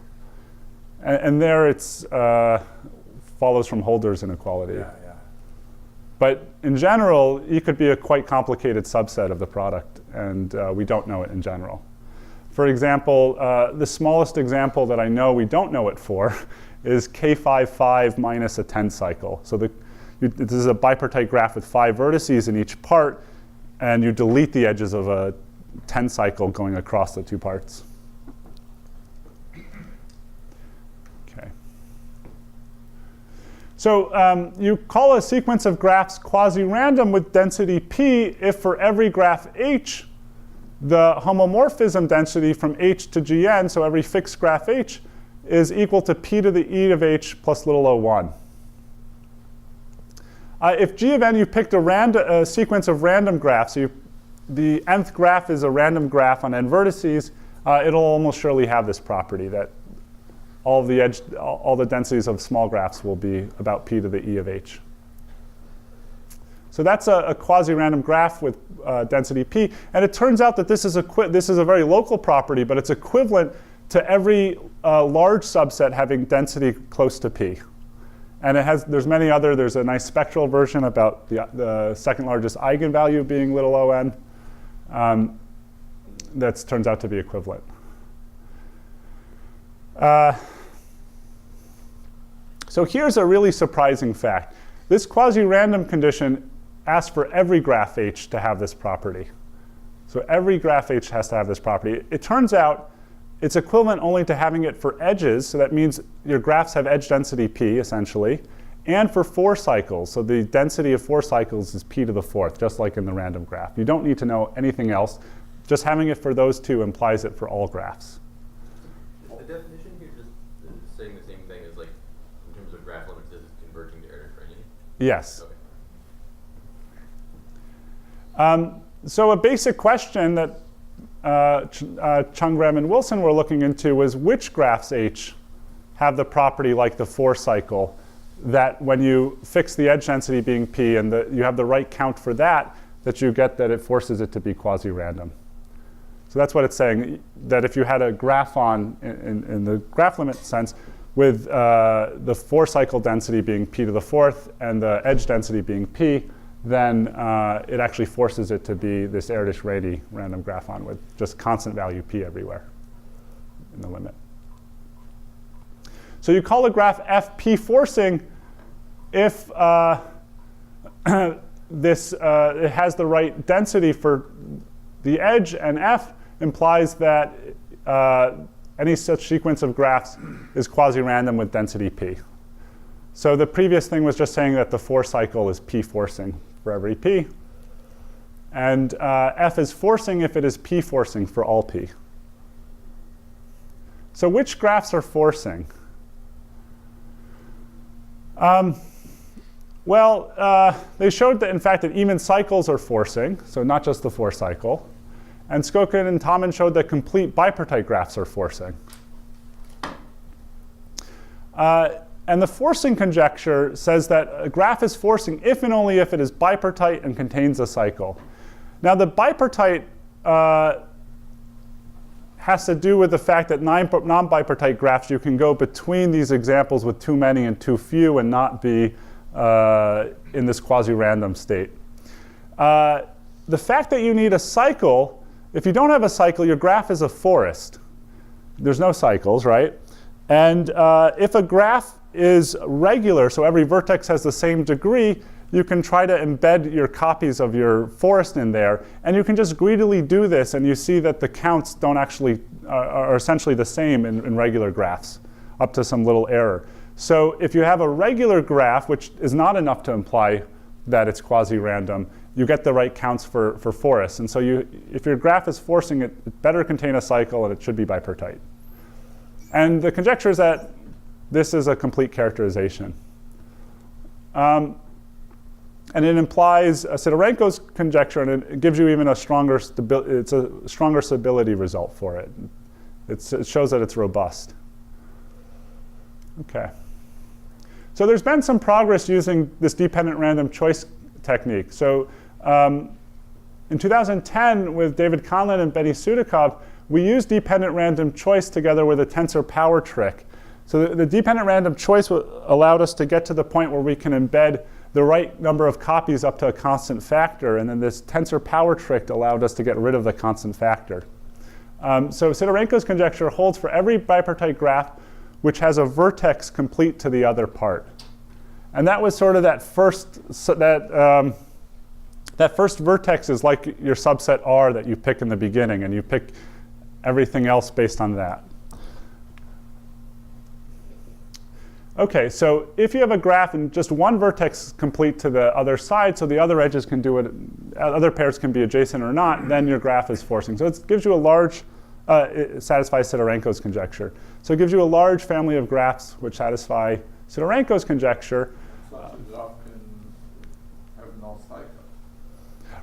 And there it's follows from Holder's inequality. Yeah, yeah. But in general, E could be a quite complicated subset of the product, and we don't know it in general. For example, the smallest example that I know we don't know it for is K55 minus a 10 cycle. So this is a bipartite graph with 5 vertices in each part, and you delete the edges of a 10 cycle going across the 2 parts. So you call a sequence of graphs quasi-random with density p if for every graph h, the homomorphism density from h to gn, so every fixed graph h, is equal to p to the e of h plus little o1. If g of n, you picked a sequence of random graphs, so the nth graph is a random graph on n vertices, it'll almost surely have this property that all the densities of small graphs will be about p to the e of h. So that's a quasi-random graph with density p. And it turns out that this is a very local property, but it's equivalent to every large subset having density close to p. And there's many other, there's a nice spectral version about the second largest eigenvalue being little o n. That turns out to be equivalent. So here's a really surprising fact. This quasi-random condition asks for every graph h to have this property. So every graph h has to have this property. It turns out it's equivalent only to having it for edges, so that means your graphs have edge density p, essentially, and for 4 cycles. So the density of 4 cycles is p to the 4th, just like in the random graph. You don't need to know anything else. Just having it for those two implies it for all graphs. Is the definition here just saying the same thing as, like, in terms of graph limits, is converging to Erdős-Rényi? Yes. Okay. So a basic question that Chung, Graham, and Wilson were looking into was which graphs H have the property like the 4 cycle that when you fix the edge density being P and you have the right count for that you get that it forces it to be quasi-random. So that's what it's saying, that if you had a graph in the graph limit sense with the 4 cycle density being P to the 4th and the edge density being P, then it actually forces it to be this Erdős-Rényi random graphon with just constant value p everywhere in the limit. So you call a graph f p forcing if it has the right density for the edge, and f implies that any such sequence of graphs is quasi-random with density p. So the previous thing was just saying that the 4 cycle is p forcing for every p. And f is forcing if it is p forcing for all p. So which graphs are forcing? They showed that, in fact, that even cycles are forcing, so not just the 4 cycle. And Skokin and Tommen showed that complete bipartite graphs are forcing. And the forcing conjecture says that a graph is forcing if and only if it is bipartite and contains a cycle. Now, the bipartite has to do with the fact that non-bipartite graphs, you can go between these examples with too many and too few and not be in this quasi-random state. The fact that you need a cycle, if you don't have a cycle, your graph is a forest. There's no cycles, right? And if a graph is regular, so every vertex has the same degree, you can try to embed your copies of your forest in there, and you can just greedily do this, and you see that the counts don't actually are essentially the same in regular graphs, up to some little error. So if you have a regular graph, which is not enough to imply that it's quasi-random, you get the right counts for forests. And so if your graph is forcing it, it better contain a cycle, and it should be bipartite. And the conjecture is that this is a complete characterization. And it implies Sidorenko's conjecture, and it gives you even a stronger stability result for it. It shows that it's robust. Okay. So there's been some progress using this dependent random choice technique. So in 2010, with David Conlin and Benny Sudikov, we used dependent random choice together with a tensor power trick. So the dependent random choice allowed us to get to the point where we can embed the right number of copies up to a constant factor, and then this tensor power trick allowed us to get rid of the constant factor. So Sidorenko's conjecture holds for every bipartite graph which has a vertex complete to the other part. And that was sort of that first vertex is like your subset R that you pick in the beginning, and you pick everything else based on that. Okay, so if you have a graph and just one vertex is complete to the other side, so the other edges can do it, other pairs can be adjacent or not, then your graph is forcing. So it gives you a large, it satisfies Sidorenko's conjecture. So it gives you a large family of graphs which satisfy Sidorenko's conjecture. Such a graph can have no cycle.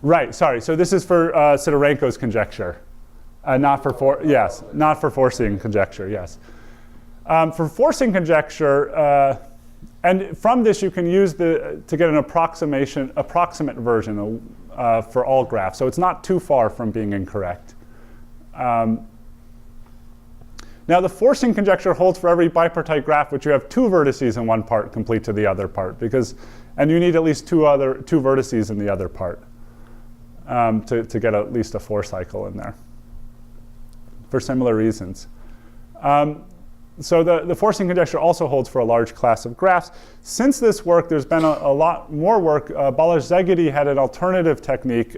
Right, sorry, so this is for Sidorenko's conjecture. Not for forcing conjecture, yes. For forcing conjecture, and from this you can use to get an approximate version for all graphs. So it's not too far from being incorrect. Now the forcing conjecture holds for every bipartite graph which you have two vertices in one part complete to the other part, and you need at least two vertices in the other part to get at least a 4 cycle in there for similar reasons. So the forcing conjecture also holds for a large class of graphs. Since this work, there's been a lot more work. Balázs-Szegedy had an alternative technique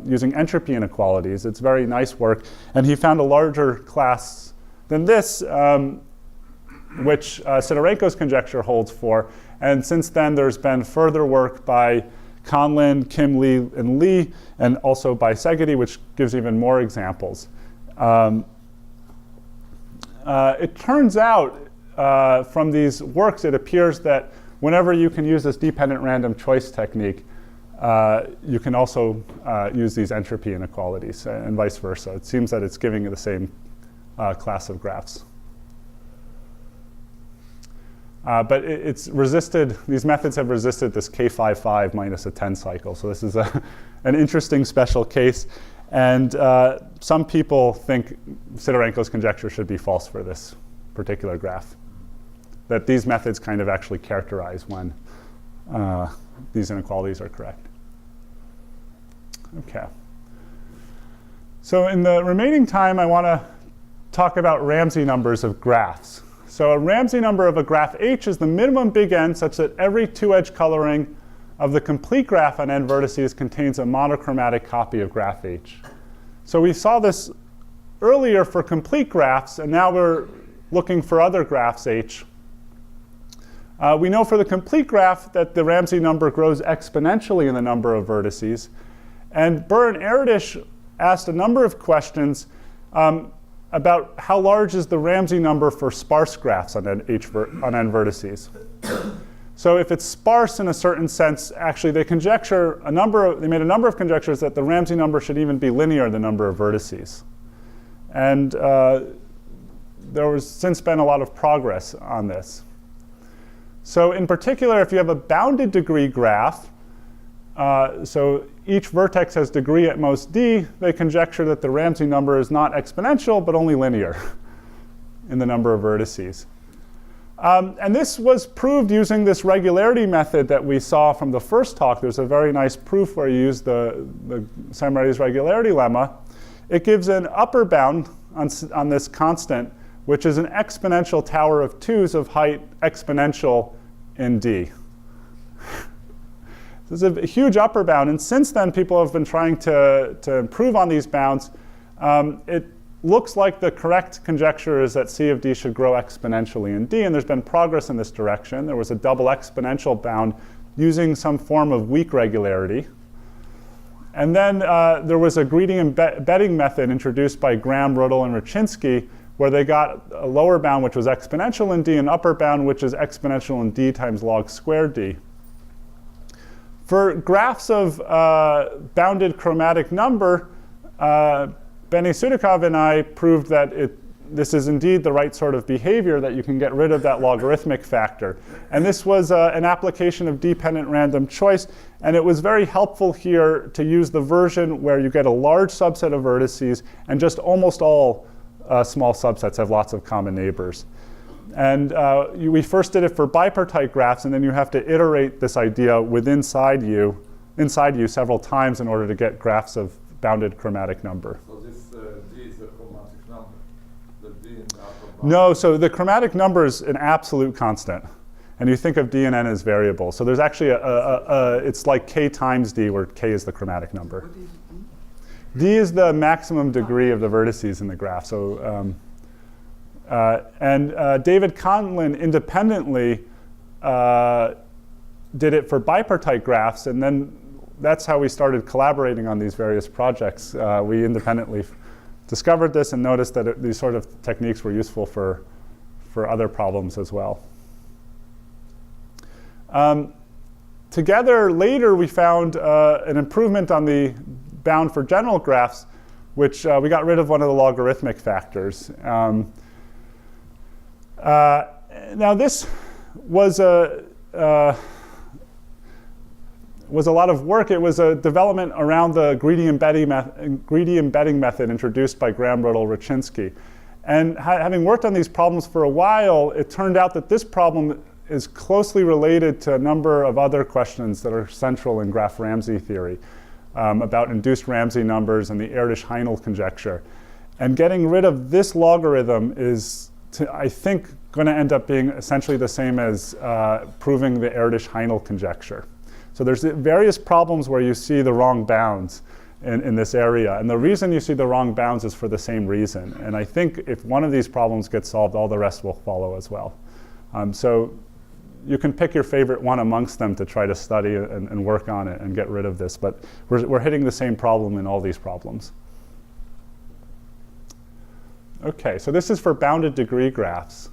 using entropy inequalities. It's very nice work. And he found a larger class than this, which Sidorenko's conjecture holds for. And since then, there's been further work by Conlin, Kim, Lee, and Lee, and also by Szegedy, which gives even more examples. It turns out from these works, it appears that whenever you can use this dependent random choice technique, you can also use these entropy inequalities and vice versa. It seems that it's giving you the same class of graphs. But it's resisted, these methods have resisted this K55 minus a 10 cycle. So this is an interesting special case. And some people think Sidorenko's conjecture should be false for this particular graph. That these methods kind of actually characterize when these inequalities are correct. Okay. So in the remaining time, I want to talk about Ramsey numbers of graphs. So a Ramsey number of a graph H is the minimum big N such that every two-edge coloring of the complete graph on n vertices contains a monochromatic copy of graph H. So we saw this earlier for complete graphs, and now we're looking for other graphs H. We know for the complete graph that the Ramsey number grows exponentially in the number of vertices. And Burr and Erdish asked a number of questions about how large is the Ramsey number for sparse graphs on n vertices. So if it's sparse in a certain sense, actually they made a number of conjectures that the Ramsey number should even be linear in the number of vertices. And there was since been a lot of progress on this. So in particular, if you have a bounded degree graph, so each vertex has degree at most d, they conjecture that the Ramsey number is not exponential, but only linear in the number of vertices. And this was proved using this regularity method that we saw from the first talk. There's a very nice proof where you use the Samarit's regularity lemma. It gives an upper bound on this constant, which is an exponential tower of 2s of height exponential in d. This is a huge upper bound, and since then people have been trying to improve on these bounds. It looks like the correct conjecture is that C of d should grow exponentially in d, and there's been progress in this direction. There was a double exponential bound using some form of weak regularity. And then there was a greedy embedding method introduced by Graham, Rudel, and Rachinsky, where they got a lower bound which was exponential in d, and upper bound which is exponential in d times log squared d. For graphs of bounded chromatic number, Benny Sudikov and I proved that this is indeed the right sort of behavior, that you can get rid of that logarithmic factor. And this was an application of dependent random choice, and it was very helpful here to use the version where you get a large subset of vertices, and just almost all small subsets have lots of common neighbors. And we first did it for bipartite graphs, and then you have to iterate this idea inside you several times in order to get graphs of bounded chromatic number. So this D is a chromatic number. The D in the upper bound. No, so the chromatic number is an absolute constant. And you think of d and n as variables. So there's actually it's like k times d, where k is the chromatic number. What is D? D is the maximum degree of the vertices in the graph. So, David Conlin independently did it for bipartite graphs, and then that's how we started collaborating on these various projects. We independently discovered this and noticed that these sort of techniques were useful for other problems as well. Together, later we found an improvement on the bound for general graphs, which we got rid of one of the logarithmic factors. Now this was a lot of work. It was a development around the greedy embedding method introduced by Graham Rudel-Rachinski. And having worked on these problems for a while, it turned out that this problem is closely related to a number of other questions that are central in graph Ramsey theory about induced Ramsey numbers and the Erdős-Heinel conjecture. And getting rid of this logarithm is, I think, going to end up being essentially the same as proving the Erdős-Heinel conjecture. So there's various problems where you see the wrong bounds in this area. And the reason you see the wrong bounds is for the same reason. And I think if one of these problems gets solved, all the rest will follow as well. So you can pick your favorite one amongst them to try to study and work on it and get rid of this. But we're hitting the same problem in all these problems. OK, so this is for bounded degree graphs.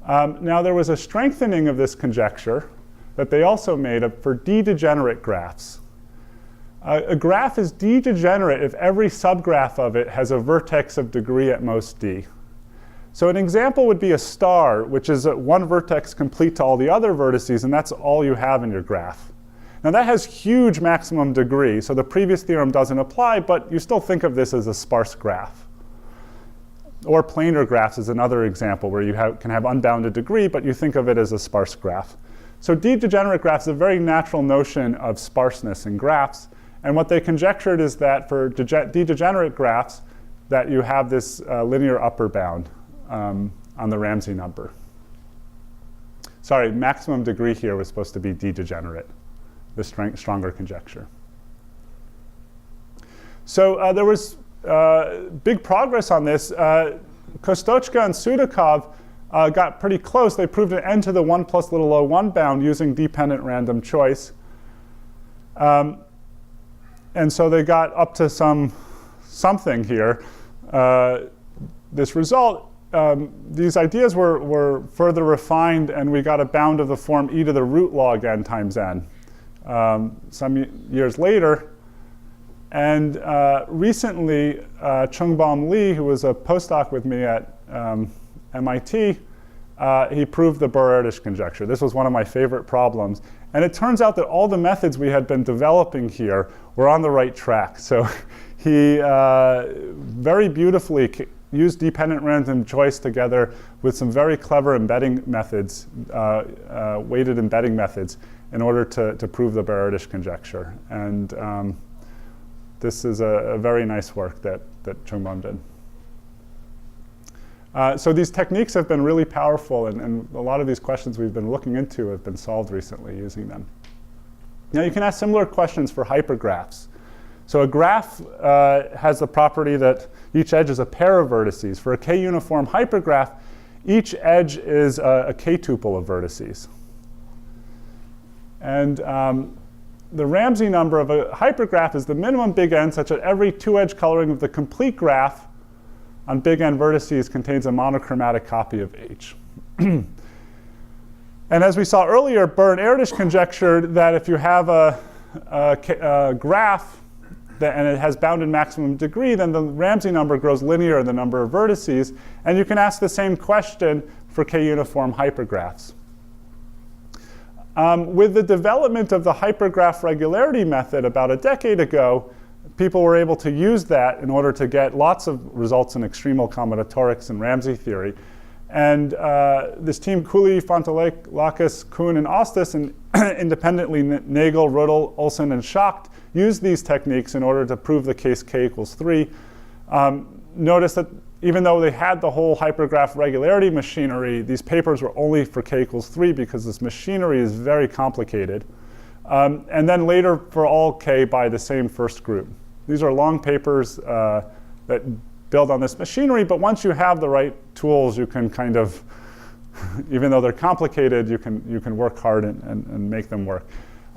Now there was a strengthening of this conjecture that they also made for D-degenerate graphs. A graph is D-degenerate if every subgraph of it has a vertex of degree at most D. So an example would be a star, which is one vertex complete to all the other vertices, and that's all you have in your graph. Now that has huge maximum degree, so the previous theorem doesn't apply, but you still think of this as a sparse graph. Or planar graphs is another example where you can have unbounded degree, but you think of it as a sparse graph. So D-degenerate graphs is a very natural notion of sparseness in graphs. And what they conjectured is that for D-degenerate graphs, that you have this linear upper bound on the Ramsey number. Sorry, maximum degree here was supposed to be D-degenerate, the stronger conjecture. So there was big progress on this. Kostochka and Sudakov got pretty close. They proved an n to the 1 plus little o1 bound using dependent random choice. And so they got up to something here. This result, these ideas were further refined, and we got a bound of the form e to the root log n times n some years later. And recently, Chungbaum Lee, who was a postdoc with me at MIT, he proved the Burr-Erdős conjecture. This was one of my favorite problems. And it turns out that all the methods we had been developing here were on the right track. So he very beautifully used dependent random choice together with some very clever embedding methods, weighted embedding methods, in order to prove the Burr-Erdős conjecture. And this is a very nice work that Chungbaum did. So these techniques have been really powerful, and a lot of these questions we've been looking into have been solved recently using them. Now you can ask similar questions for hypergraphs. So a graph has the property that each edge is a pair of vertices. For a k-uniform hypergraph, each edge is a k-tuple of vertices. And the Ramsey number of a hypergraph is the minimum big N such that every two-edge coloring of the complete graph on big N vertices contains a monochromatic copy of H. And as we saw earlier, Burr and Erdős conjectured that if you have a graph and it has bounded maximum degree, then the Ramsey number grows linear in the number of vertices. And you can ask the same question for k-uniform hypergraphs. With the development of the hypergraph regularity method about a decade ago, people were able to use that in order to get lots of results in extremal combinatorics and Ramsey theory. And this team, Cooley, Fontelakis, Kuhn, and Ostis, and independently Nagel, Rudel, Olsen, and Schacht used these techniques in order to prove the case k equals 3. Notice that even though they had the whole hypergraph regularity machinery, these papers were only for k equals 3 because this machinery is very complicated. And then later for all k by the same first group. These are long papers that build on this machinery, but once you have the right tools, you can kind of Even though they're complicated, you can work hard and make them work.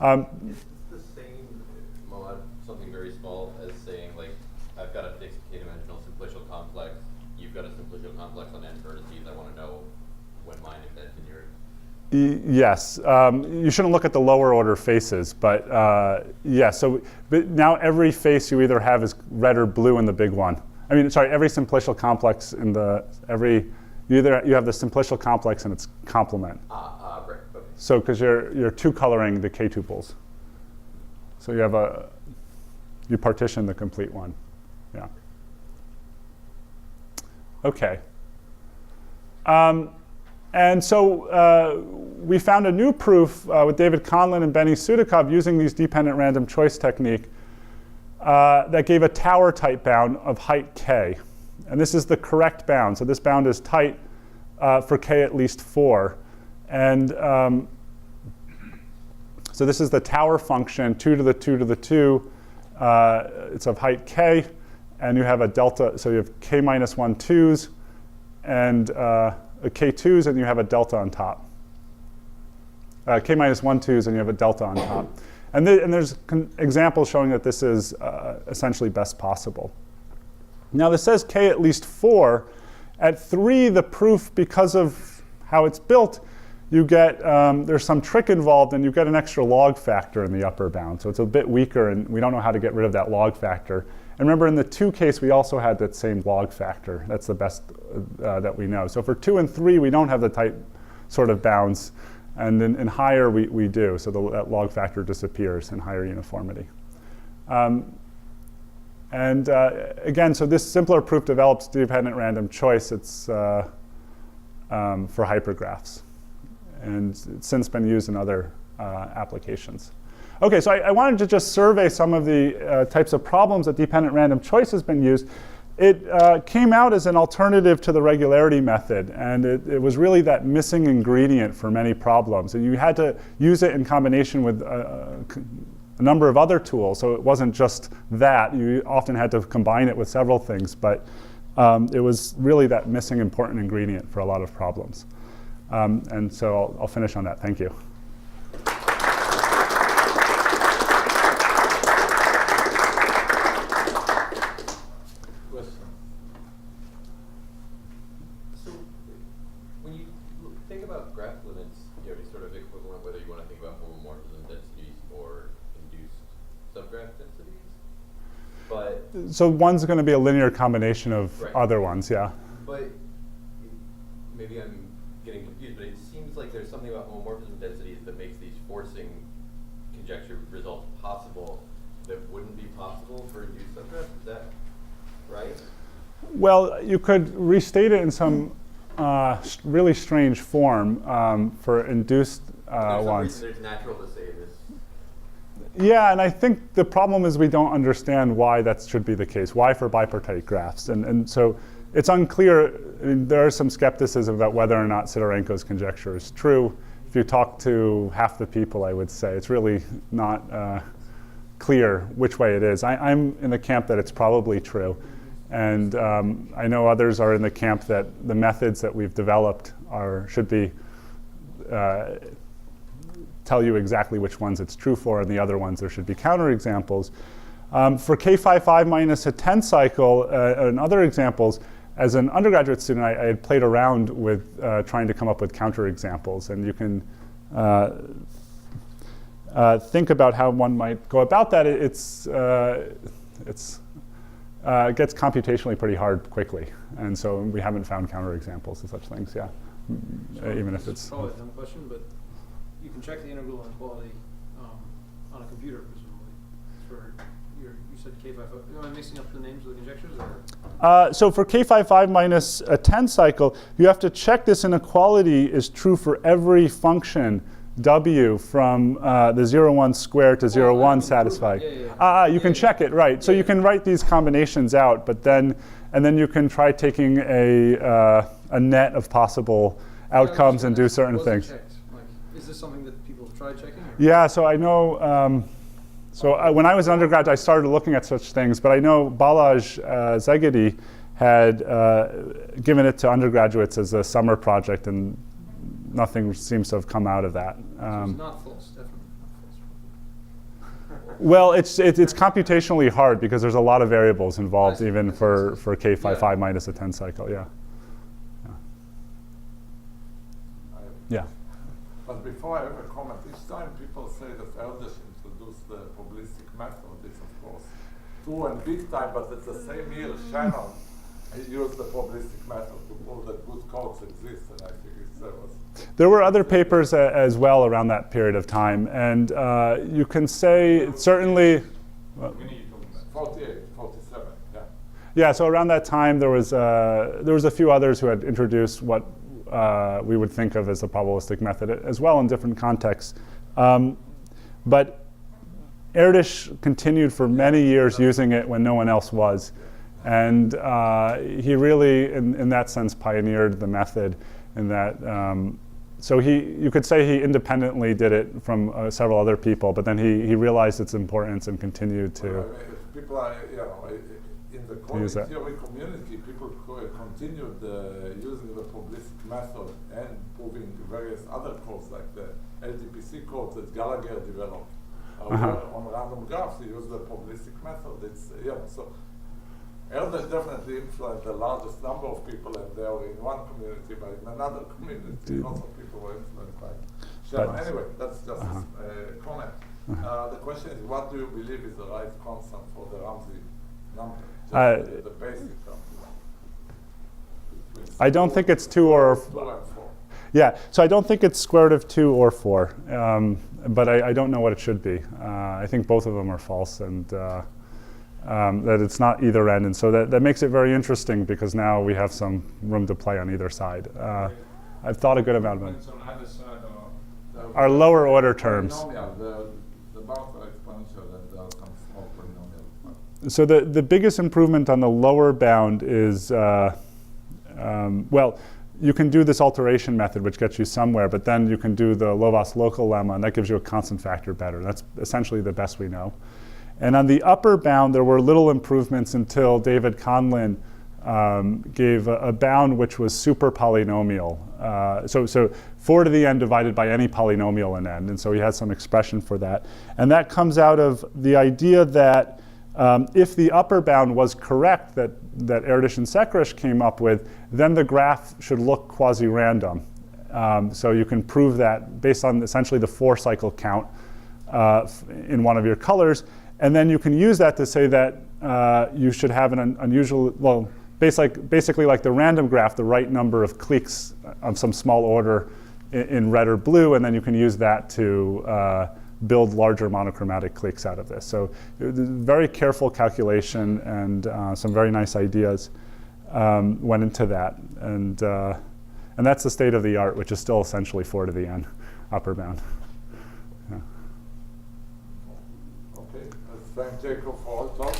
Is the same mod something very small as saying, like, I've got a fixed k-dimensional simplicial complex, you've got a simplicial complex on n vertices, I want to know when mine indent in yours? Yes, you shouldn't look at the lower order faces, but yeah, but now every face you either have is red or blue in the big one. I mean, sorry, every simplicial complex in you have the simplicial complex and its complement. Right, okay. So, because you're two coloring the k-tuples. So you partition the complete one, yeah. Okay. And so we found a new proof with David Conlin and Benny Sudakov using these dependent random choice technique that gave a tower type bound of height k. And this is the correct bound. So this bound is tight for k at least 4. And so this is the tower function, 2 to the 2 to the 2. It's of height k. And you have a delta. So you have k minus 1 2s and k2s, and you have a delta on top. K minus 1 2s, and you have a delta on top. And there's examples showing that this is essentially best possible. Now this says k at least 4. At 3, the proof, because of how it's built, you get, there's some trick involved, and you get an extra log factor in the upper bound. So it's a bit weaker, and we don't know how to get rid of that log factor. And remember, in the 2 case, we also had that same log factor. That's the best that we know. So for 2 and 3, we don't have the tight sort of bounds. And in higher, we do. So that log factor disappears in higher uniformity. Again, so this simpler proof develops dependent random choice. It's for hypergraphs. And it's since been used in other applications. Okay, so I wanted to just survey some of the types of problems that dependent random choice has been used. It came out as an alternative to the regularity method, and it was really that missing ingredient for many problems. And you had to use it in combination with a number of other tools, so it wasn't just that. You often had to combine it with several things, but it was really that missing important ingredient for a lot of problems. And so I'll finish on that. Thank you. So one's going to be a linear combination of other ones, yeah. But maybe I'm getting confused, but it seems like there's something about homomorphism densities that makes these forcing conjecture results possible that wouldn't be possible for induced subgraphs. Is that right? Well, you could restate it in some really strange form for induced ones. There's natural to say this. Yeah, and I think the problem is we don't understand why that should be the case. Why for bipartite graphs? And so it's unclear. I mean, there is some skepticism about whether or not Sidorenko's conjecture is true. If you talk to half the people, I would say it's really not clear which way it is. I'm in the camp that it's probably true. And I know others are in the camp that the methods that we've developed should be tell you exactly which ones it's true for, and the other ones there should be counterexamples. For K55 minus a 10 cycle and other examples, as an undergraduate student, I had played around with trying to come up with counterexamples, and you can think about how one might go about that. It gets computationally pretty hard quickly, and so we haven't found counterexamples and such things, yeah. Even if it's probably a dumb question, but you can check the integral inequality on a computer, presumably. For you said K55. Am I mixing up the names of the conjectures? Or? So for K55 minus a 10 cycle, you have to check this inequality is true for every function W from the 0, 1 square to 0, 1 satisfied. You can check it, right. So you can write these combinations out, but then you can try taking a net of possible outcomes and do certain things. Checked. Is this something that people have tried checking? Or? Yeah, so I know, when I was an undergrad, I started looking at such things, but I know Balázs Szegedy had given it to undergraduates as a summer project, and nothing seems to have come out of that. So it's not false, definitely not false. Well, it's computationally hard because there's a lot of variables involved, even for K55 minus a 10 cycle. Yeah. Yeah. But before I have a comment, each time people say that Erdős introduced the probabilistic method, it's of course true and big time, but at the same year, Shannon used the probabilistic method to prove that good codes exist, and I think there were other papers as well around that period of time, and you can say certainly. 48, 47, yeah. Yeah, so around that time there was a few others who had introduced what we would think of as the probabilistic method as well in different contexts. But Erdős continued for many years using it when no one else was. And he really, in that sense, pioneered the method in that. So you could say he independently did it from several other people, but then he realized its importance and continued to. Well, I mean, people are, in the coding use that. theory community, people continued using the probabilistic method and proving various other codes like the LTPC code that Gallagher developed. On random graphs, he used the probabilistic method. It's so. Erdős definitely influenced the largest number of people, and they were in one community, but in another community, lots of people were influenced by Shannon. Anyway, that's just a comment. The question is, what do you believe is the right constant for the RAMSEY number? Just the basic number. I don't think it's 2 or 4. Yeah, so I don't think it's square root of 2 or 4, but I don't know what it should be. I think both of them are false, and that it's not either end, and so that makes it very interesting because now we have some room to play on either side. I've thought a good amount of Depends on either side or our lower order terms. Polynomial, the bounds are exponential, and there are some small polynomials. So the biggest improvement on the lower bound is, well, you can do this alteration method, which gets you somewhere, but then you can do the Lovász local lemma, and that gives you a constant factor better. That's essentially the best we know. And on the upper bound, there were little improvements until David Conlin gave a bound which was super polynomial. So 4 to the n divided by any polynomial in n, and so he had some expression for that. And that comes out of the idea that if the upper bound was correct that Erdős and Sekres came up with, then the graph should look quasi-random. So you can prove that based on essentially the 4-cycle count in one of your colors. And then you can use that to say that you should have an unusual, well, basically like the random graph, the right number of cliques of some small order in red or blue, and then you can use that to build larger monochromatic cliques out of this. So very careful calculation and some very nice ideas went into that. And that's the state of the art, which is still essentially 4 to the n upper bound. Yeah. Okay, let's thank Jacob for all talk.